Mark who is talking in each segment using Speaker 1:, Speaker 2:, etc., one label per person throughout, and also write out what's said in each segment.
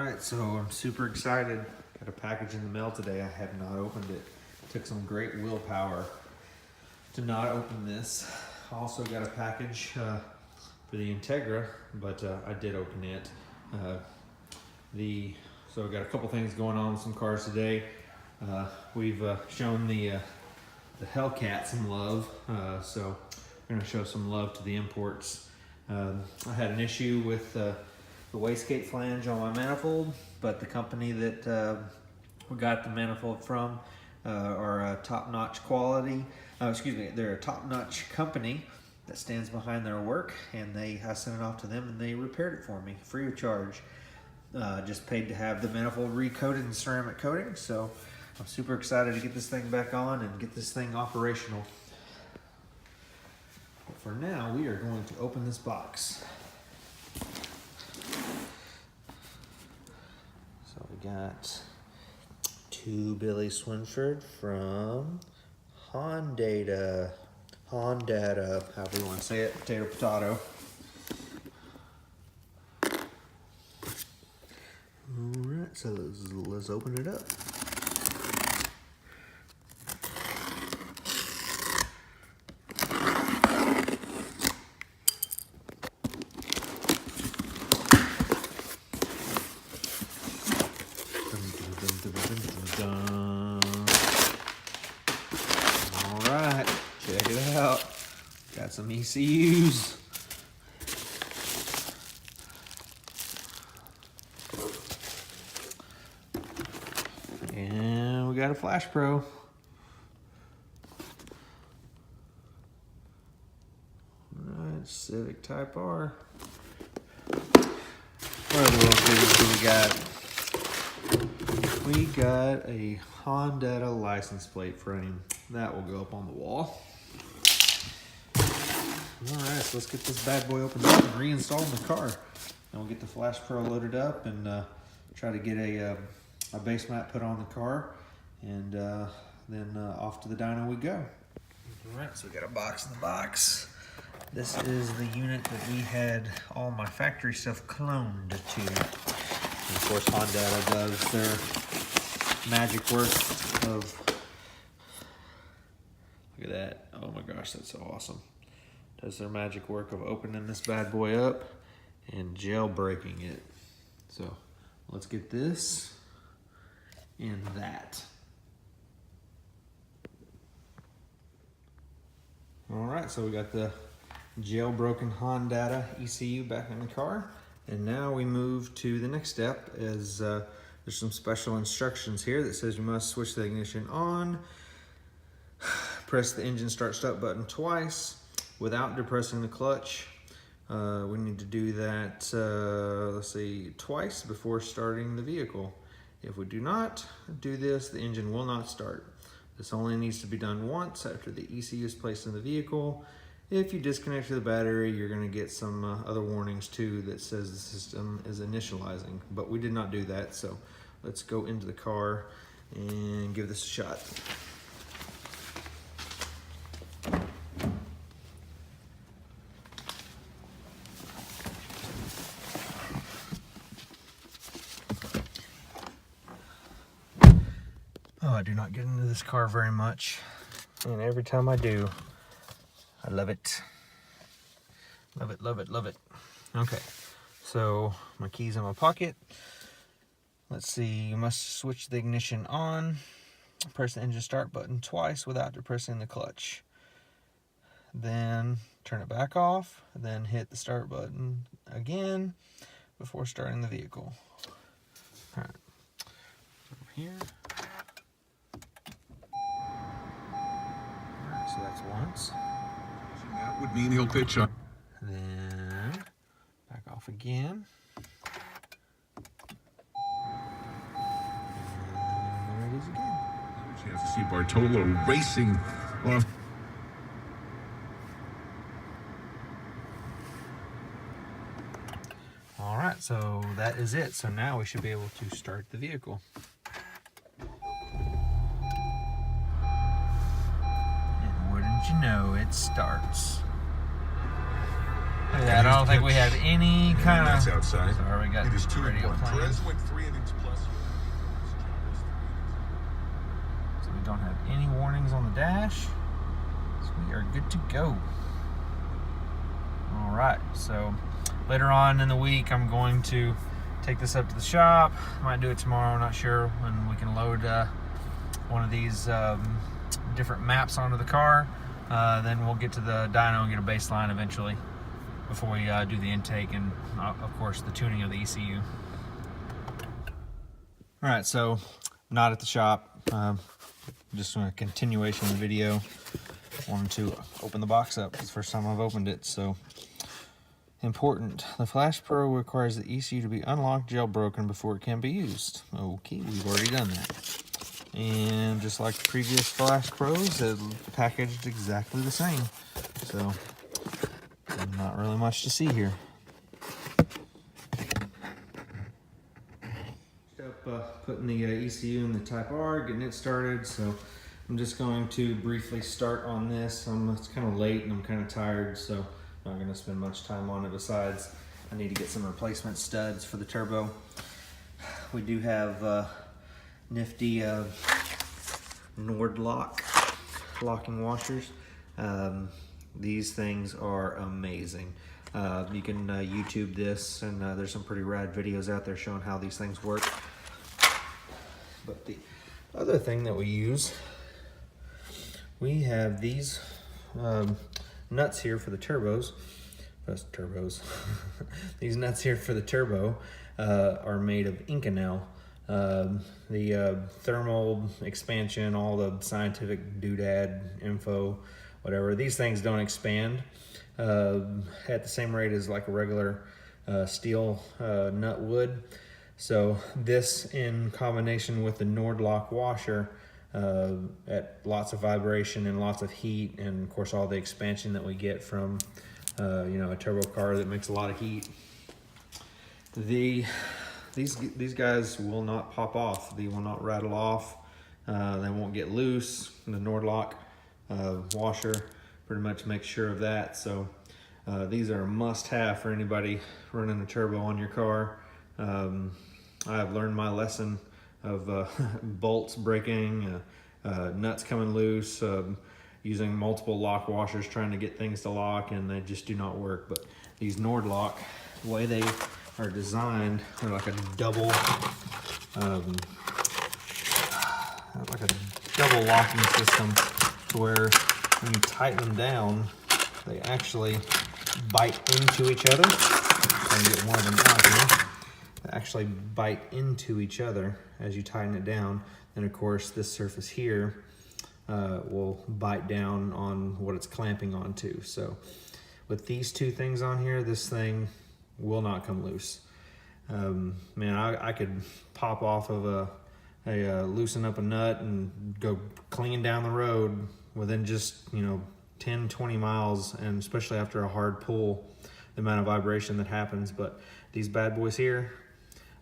Speaker 1: Alright, so I'm super excited. Got a package in the mail today. I have not opened it. Took some great willpower to not open this. I also got a package for the Integra, but I did open it. So I got a couple things going on with some cars today. We've shown the Hellcat some love, so we're going to show some love to the imports. I had an issue with the wastegate flange on my manifold, but the company that we got the manifold from are top-notch quality. They're a top-notch company that stands behind their work, and I sent it off to them and they repaired it for me free of charge. Just paid to have the manifold recoated in ceramic coating, so I'm super excited to get this thing back on and get this thing operational. But for now, we are going to open this box. So we got two Billy Swinford from Hondata, however you want to say it, potato. Alright, so let's open it up. Alright, check it out. Got some ECUs. And we got a FlashPro. Alright, Civic Type-R. What other little things do we got? We got a Hondata license plate frame. That will go up on the wall. Alright, so let's get this bad boy opened up and reinstalled in the car. And we'll get the FlashPro loaded up and try to get a base mat put on the car. And then off to the dyno we go. Alright, so we got a box in the box. This is the unit that we had all my factory stuff cloned to. And of course, Hondata does their magic work of, look at that, oh my gosh, that's so awesome. Does their magic work of opening this bad boy up and jailbreaking it. So let's get this and that. All right, so we got the jailbroken Hondata ECU back in the car. And now we move to the next step as there's some special instructions here that says you must switch the ignition on, press the engine start-stop button twice without depressing the clutch. We need to do that, let's see, twice before starting the vehicle. If we do not do this, the engine will not start. This only needs to be done once after the ECU is placed in the vehicle. If you disconnect the battery, you're going to get some other warnings too that says the system is initializing, but we did not do that, so let's go into the car and give this a shot. Oh, I do not get into this car very much, and every time I do, I love it. Love it, love it, love it. Okay, so my key's in my pocket. Let's see, you must switch the ignition on. Press the engine start button twice without depressing the clutch. Then turn it back off, then hit the start button again before starting the vehicle. All right, over here. All right, so that's once.
Speaker 2: That would mean he'll pitch on.
Speaker 1: Then back off again. And there it is again.
Speaker 2: Chance to see Bartolo racing off.
Speaker 1: All right, so that is it. So now we should be able to start the vehicle. And wouldn't you know, it starts. Look at I don't think we have any kind of.
Speaker 2: outside.
Speaker 1: Sorry, we got
Speaker 2: It is
Speaker 1: radio
Speaker 2: 2-1.
Speaker 1: playing.
Speaker 2: Perez went 3 innings plus.
Speaker 1: So we don't have any warnings on the dash. So we are good to go. All right, so later on in the week, I'm going to take this up to the shop. Might do it tomorrow, not sure, when we can load one of these different maps onto the car. Then we'll get to the dyno and get a baseline eventually before we do the intake and, of course, the tuning of the ECU. All right, so not at the shop. Just a continuation of the video. Wanted to open the box up. It's the first time I've opened it, so important. The FlashPro requires the ECU to be unlocked, jailbroken before it can be used. Okay, we've already done that. And just like the previous FlashPros, it's packaged exactly the same. So, not really much to see here. Putting the ECU in the Type-R, getting it started. So, I'm just going to briefly start on this. It's kind of late and I'm kind of tired, so I'm not going to spend much time on it. Besides, I need to get some replacement studs for the turbo. We do have nifty Nordlock locking washers. These things are amazing. You can YouTube this, and there's some pretty rad videos out there showing how these things work. But the other thing that we use, we have these nuts here for the turbos. These nuts here for the turbo are made of Inconel. The thermal expansion, all the scientific doodad info, whatever. These things don't expand at the same rate as like a regular steel nut would. So this, in combination with the Nordlock washer, at lots of vibration and lots of heat, and of course all the expansion that we get from a turbo car that makes a lot of heat. These guys will not pop off. They will not rattle off. They won't get loose. The Nordlock washer pretty much makes sure of that. So these are a must-have for anybody running a turbo on your car. I've learned my lesson of bolts breaking, nuts coming loose, using multiple lock washers trying to get things to lock, and they just do not work. But these Nordlock, the way they are designed, they're like a double locking system, to where when you tighten them down, they actually bite into each other. I'm gonna get one of them out here. They actually bite into each other as you tighten it down. And of course, this surface here will bite down on what it's clamping onto. So with these two things on here, this thing will not come loose. Man, I could pop off of a loosen up a nut and go clean down the road within just 10, 20 miles, and especially after a hard pull, the amount of vibration that happens. But these bad boys here,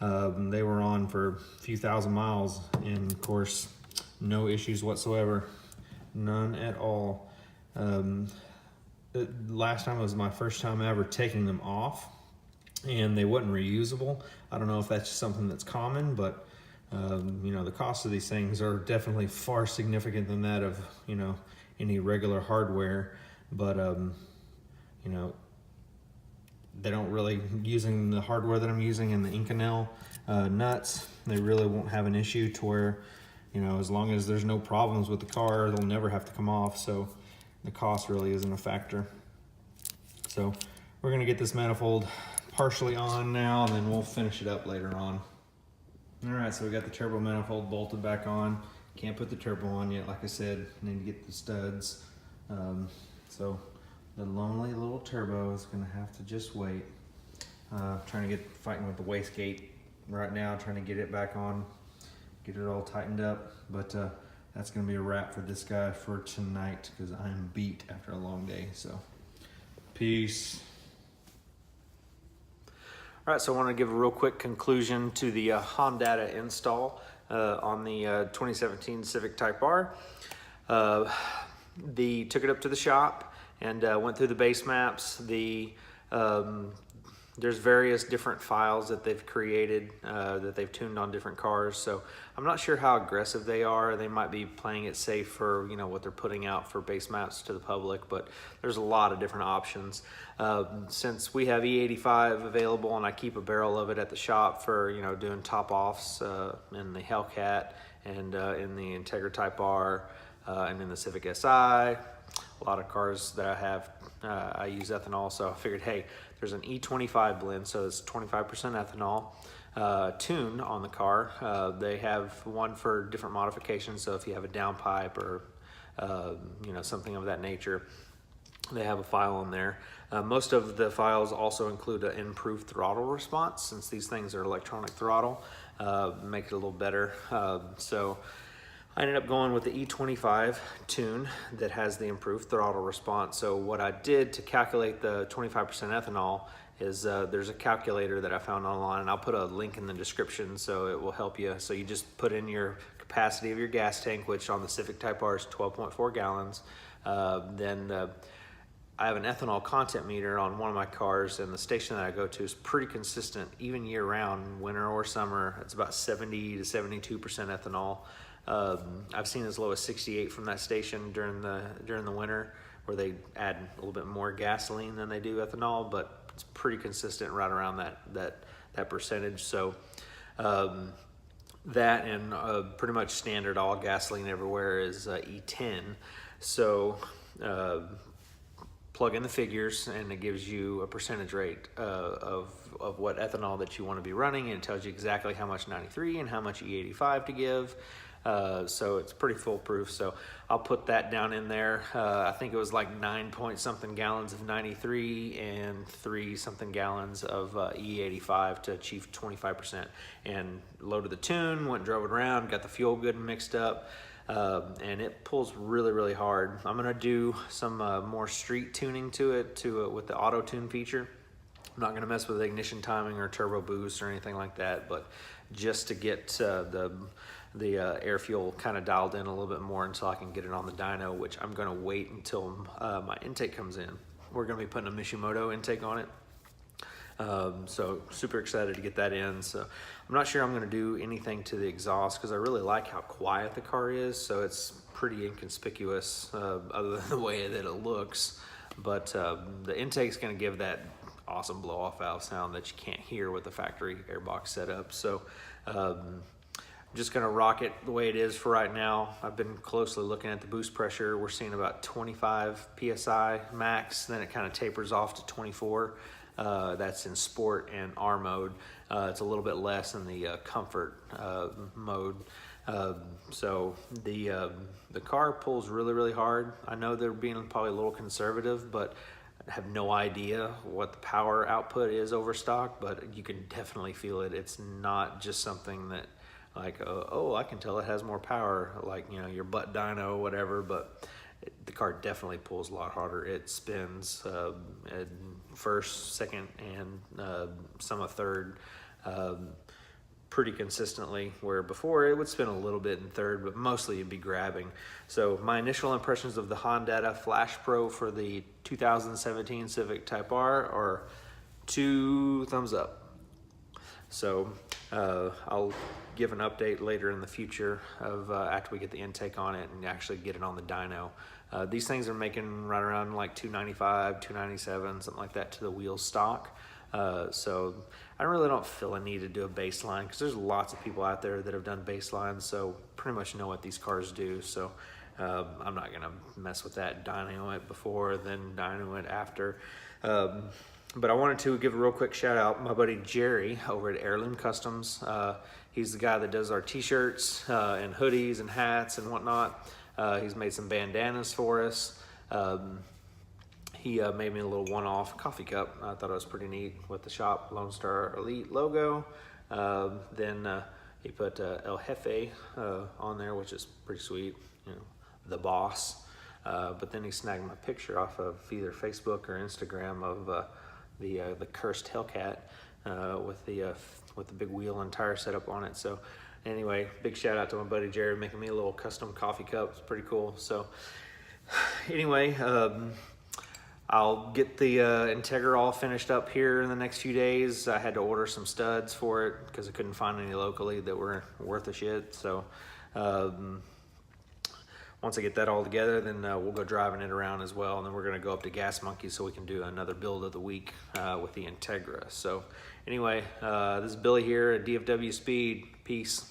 Speaker 1: they were on for a few thousand miles, and of course, no issues whatsoever, none at all. Last time was my first time ever taking them off, and they wasn't reusable. I don't know if that's just something that's common, but the cost of these things are definitely far significant than that of any regular hardware. But they don't really, using the hardware that I'm using and the Inconel nuts, they really won't have an issue to where, as long as there's no problems with the car, they'll never have to come off. So the cost really isn't a factor. So we're gonna get this manifold partially on now, and then we'll finish it up later on. All right, so we got the turbo manifold bolted back on. Can't put the turbo on yet, like I said, need to get the studs. So the lonely little turbo is gonna have to just wait. Fighting with the wastegate right now, trying to get it back on, get it all tightened up. But that's gonna be a wrap for this guy for tonight, because I'm beat after a long day. So peace. All right, so I want to give a real quick conclusion to the Hondata install on the 2017 Civic Type-R. Took it up to the shop and went through the base maps. The There's various different files that they've created that they've tuned on different cars. So I'm not sure how aggressive they are. They might be playing it safe for what they're putting out for base maps to the public, but there's a lot of different options. Since we have E85 available and I keep a barrel of it at the shop for doing top offs in the Hellcat and in the Integra Type-R and in the Civic Si, a lot of cars that I have I use ethanol, so I figured, hey, there's an E25 blend, so it's 25% ethanol tune on the car. They have one for different modifications, so if you have a downpipe or something of that nature, they have a file on there. Most of the files also include an improved throttle response, since these things are electronic throttle, make it a little better. So I ended up going with the E25 tune that has the improved throttle response. So what I did to calculate the 25% ethanol is there's a calculator that I found online, and I'll put a link in the description so it will help you. So you just put in your capacity of your gas tank, which on the Civic Type-R is 12.4 gallons. Then I have an ethanol content meter on one of my cars, and the station that I go to is pretty consistent, even year round, winter or summer. It's about 70 to 72% ethanol. I've seen as low as 68 from that station during the winter, where they add a little bit more gasoline than they do ethanol, but it's pretty consistent right around that percentage. So that and pretty much standard all gasoline everywhere is E10. So plug in the figures and it gives you a percentage rate of what ethanol that you want to be running, and it tells you exactly how much 93 and how much E85 to give. So it's pretty foolproof. So I'll put that down in there. I think it was like 9 point something gallons of 93 and 3 something gallons of E85 to achieve 25%. And loaded the tune, went and drove it around, got the fuel good and mixed up. And it pulls really, really hard. I'm gonna do some more street tuning to it with the auto tune feature. I'm not gonna mess with ignition timing or turbo boost or anything like that, but just to get the air fuel kind of dialed in a little bit more until I can get it on the dyno, which I'm gonna wait until my intake comes in. We're gonna be putting a Mishimoto intake on it. So super excited to get that in. So I'm not sure I'm gonna do anything to the exhaust because I really like how quiet the car is. So it's pretty inconspicuous other than the way that it looks. But the intake's gonna give that awesome blow off valve sound that you can't hear with the factory airbox setup. So I'm just gonna rock it the way it is for right now. I've been closely looking at the boost pressure. We're seeing about 25 PSI max, then it kind of tapers off to 24. That's in sport and R mode. It's a little bit less in the comfort mode. So the car pulls really, really hard. I know they're being probably a little conservative, but I have no idea what the power output is over stock, but you can definitely feel it. It's not just something that like, oh, I can tell it has more power, like, your butt dyno or whatever, but the car definitely pulls a lot harder. It spins at first, second, and some a third pretty consistently, where before it would spin a little bit in third, but mostly it'd be grabbing. So my initial impressions of the Hondata FlashPro for the 2017 Civic Type-R are 2 thumbs up. So I'll give an update later in the future of after we get the intake on it and actually get it on the dyno. These things are making right around like 295, 297, something like that to the wheel stock. So I really don't feel a need to do a baseline because there's lots of people out there that have done baselines, so pretty much know what these cars do. So I'm not gonna mess with that, dyno it before, then dyno it after. But I wanted to give a real quick shout out. My buddy Jerry over at Heirloom Customs. He's the guy that does our t-shirts and hoodies and hats and whatnot. He's made some bandanas for us. He made me a little one-off coffee cup. I thought it was pretty neat with the shop Lonestar Elite logo. Then he put El Jefe on there, which is pretty sweet, the boss. But then he snagged my picture off of either Facebook or Instagram of the cursed Hellcat with the big wheel and tire setup on it. So anyway, big shout out to my buddy Jared making me a little custom coffee cup. It's pretty cool. So anyway, I'll get the Integra all finished up here in the next few days. I had to order some studs for it because I couldn't find any locally that were worth a shit. So once I get that all together, then we'll go driving it around as well. And then we're gonna go up to Gas Monkey so we can do another build of the week with the Integra. So anyway, this is Billy here at DFW Speed. Peace.